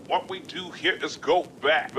What we do here is go back.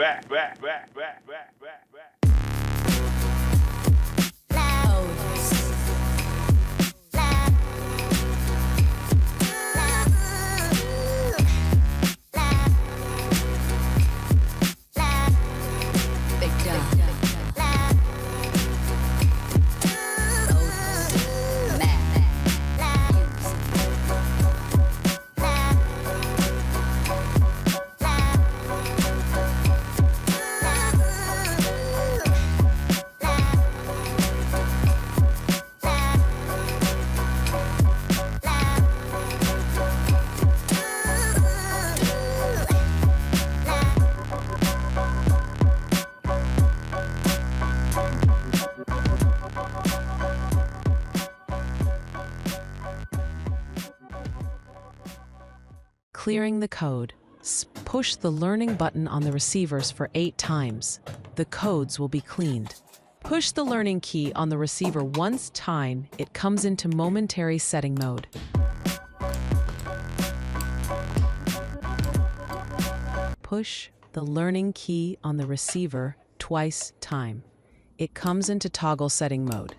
Clearing the code. Push the learning button on the receivers for 8 times. The codes will be cleaned. Push the learning key on the receiver once time, it comes into momentary setting mode. Push the learning key on the receiver twice time. It comes into toggle setting mode.